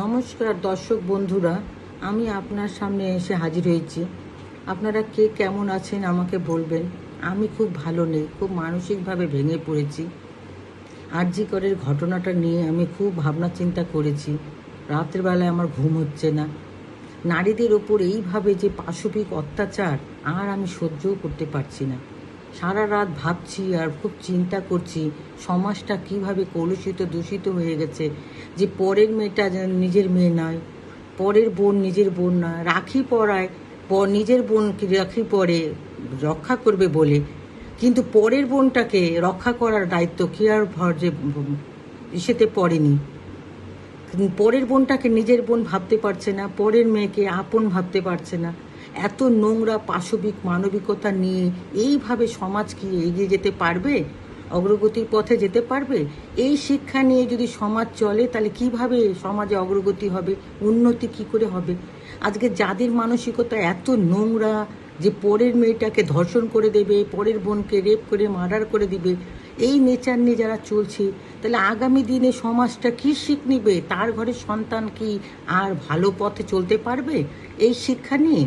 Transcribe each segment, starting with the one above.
নমস্কার দর্শক বন্ধুরা, আমি আপনার সামনে এসে হাজির হয়েছি। আপনারা কে কেমন আছেন আমাকে বলবেন। আমি খুব ভালো নেই, খুব মানসিকভাবে ভেঙে পড়েছি। আরজি করের ঘটনাটা নিয়ে আমি খুব ভাবনা চিন্তা করেছি। রাতের বেলায় আমার ঘুম হচ্ছে না। নারীদের ওপর এইভাবে যে পাশবিক অত্যাচার আর আমি সহ্যও করতে পারছি না। সারা রাত ভাবছি আর খুব চিন্তা করছি সমাজটা কিভাবে কলুষিত দূষিত হয়ে গেছে, যে পরের মেয়েটা যেন নিজের মেয়ে নয়, পরের বোন নিজের বোন নয়, রাখি পরায় নিজের বোনকে রাখি পরে রক্ষা করবে বলে, কিন্তু পরের বোনটাকে রক্ষা করার দায়িত্ব কি আর যে ইসেতে পড়েনি। পরের বোনটাকে নিজের বোন ভাবতে পারছে না, পরের মেয়েকে আপন ভাবতে পারছে না। এত নোংরা পাশবিক মানবিকতা নিয়ে এইভাবে সমাজ কি এগিয়ে যেতে পারবে? অগ্রগতির পথে যেতে পারবে? এই শিক্ষা নিয়ে যদি সমাজ চলে তাহলে কিভাবে সমাজে অগ্রগতি হবে, উন্নতি কি করে হবে? আজকে যাদের মানসিকতা এত নোংরা যে পরের মেয়েটাকে ধর্ষণ করে দেবে, পরের বোনকে রেপ করে মার্ডার করে দিবে, এই নেচার নিয়ে যারা চলছে, তাহলে আগামী দিনে সমাজটা কী শিখ নিবে? তার ঘরের সন্তান কি আর ভালো পথে চলতে পারবে এই শিক্ষা নিয়ে?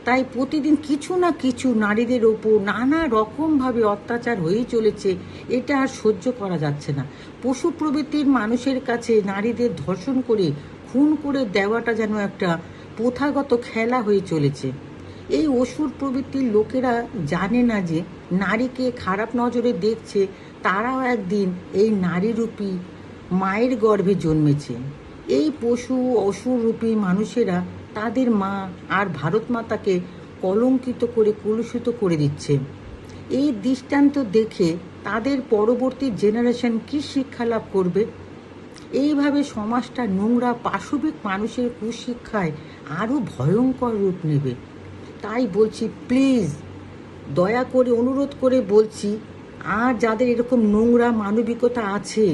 তাই প্রতিদিন কিছু না কিছু নারীদের ওপর নানা রকমভাবে অত্যাচার হয়েই চলেছে। এটা আর সহ্য করা যাচ্ছে না। পশু প্রবৃত্তির মানুষের কাছে নারীদের ধর্ষণ করে খুন করে দেওয়াটা যেন একটা প্রথাগত খেলা হয়ে চলেছে। এই অসুর প্রবৃত্তির লোকেরা জানে না যে নারীকে খারাপ নজরে দেখছে, তারাও একদিন এই নারীরূপী মায়ের গর্ভে জন্মেছে। এই পশু অসুররূপী মানুষেরা তাদের মা আর ভারত মাতাকে কলঙ্কিত করে কলুষিত করে দিচ্ছে। এই দৃষ্টান্ত দেখে তাদের পরবর্তী জেনারেশন কি শিক্ষা লাভ করবে? এইভাবে সমাজটা নোংরা পাশবিক মানুষের কুশিক্ষায় আরও ভয়ঙ্কর রূপ নেবে। তাই বলছি, প্লিজ দয়া করে অনুরোধ করে বলছি, আর যাদের এরকম নোংরা মানবিকতা আছে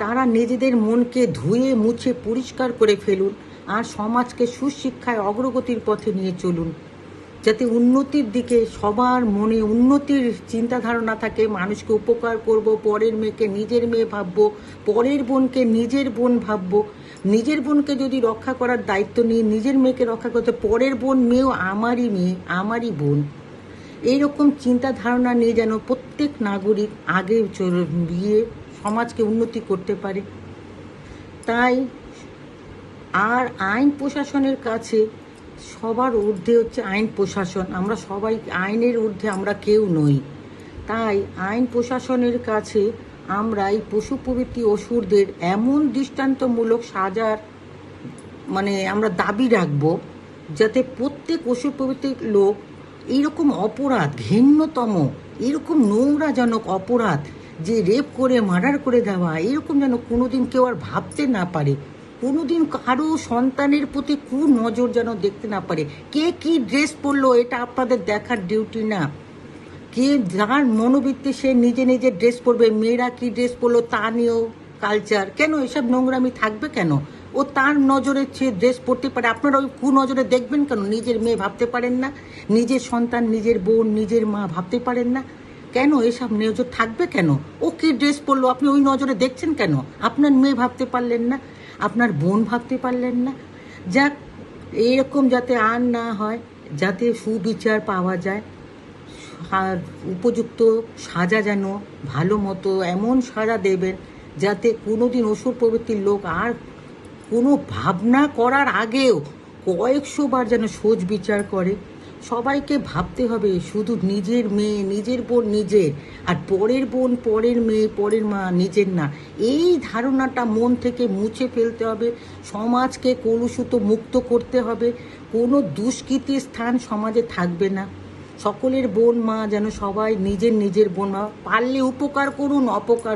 তারা নিজেদের মনকে ধুয়ে মুছে পরিষ্কার করে ফেলুন আর সমাজকে সুশিক্ষায় অগ্রগতির পথে নিয়ে চলুন, যাতে উন্নতির দিকে সবার মনে উন্নতির চিন্তাধারণা থাকে। মানুষকে উপকার করব, পরের মেয়েকে নিজের মেয়ে ভাববো, পরের বোনকে নিজের বোন ভাববো। নিজের বোনকে যদি রক্ষা করার দায়িত্ব নিয়ে নিজের মেয়েকে রক্ষা করতে, পরের বোন মেয়েও আমারই মেয়ে, আমারই বোন, এইরকম চিন্তা ধারণা নিয়ে যেন প্রত্যেক নাগরিক আগে গিয়ে সমাজকে উন্নতি করতে পারে। তাই আর আইন প্রশাসনের কাছে সবার ঊর্ধ্বে হচ্ছে আইন প্রশাসন। আমরা সবাই আইনের ঊর্ধ্বে, আমরা কেউ নই। তাই আইন প্রশাসনের কাছে আমরা এই পশু প্রবৃত্তি অসুরদের এমন দৃষ্টান্তমূলক সাজার আমরা দাবি রাখবো, যাতে প্রত্যেক পশু প্রবৃত্তির লোক এইরকম অপরাধ, ঘৃণ্যতম এরকম নোংরাজনক অপরাধ যে রেপ করে মার্ডার করে দেওয়া, এরকম যেন কোনোদিন কেউ আর ভাবতে না পারে। কোনোদিন কারো সন্তানের প্রতি নজর যেন দেখতে না পারে। কে কি ড্রেস পরলো এটা আপনাদের দেখার ডিউটি না। কে যার মনোবৃত্তি সে নিজে নিজে ড্রেস পরবে, মেয়েরা কি ড্রেস পরলো তা নিয়েও কালচার কেন? এসব নোংরামি থাকবে কেন? ও তার নজরে সে ড্রেস পরতে পারে, আপনারা ওই নজরে দেখবেন কেন? নিজের মেয়ে ভাবতে পারেন না? নিজের সন্তান, নিজের বোন, নিজের মা ভাবতে পারেন না কেন? এসব নজর থাকবে কেন? ও কি ড্রেস পরলো আপনি ওই নজরে দেখছেন কেন? আপনার মেয়ে ভাবতে পারলেন না? আপনার বোন ভাবতে পারলেন না? যাক, এরকম যাতে আর না হয়, যাতে সুবিচার পাওয়া যায়, আর উপযুক্ত সাজা যেন ভালো মতো এমন সাজা দেবেন যাতে কোনোদিন অসুর প্রবৃত্তির লোক আর কোনো ভাবনা করার আগেও কয়েকশো বার যেন সোচ বিচার করে। সবাইকে ভাবতে হবে শুধু নিজের মেয়ে, নিজের বোন নিজের, আর পরের বোন, পরের মেয়ে, পরের মা নিজের না। এই ধারণাটা মন থেকে মুছে ফেলতে হবে। সমাজকে কলুষিত মুক্ত করতে হবে। কোনো দুষ্কৃতির স্থান সমাজে থাকবে না। সকলের বোন মা যেন সবাই নিজের নিজের বোন মা, পারলে উপকার করুন, অপকার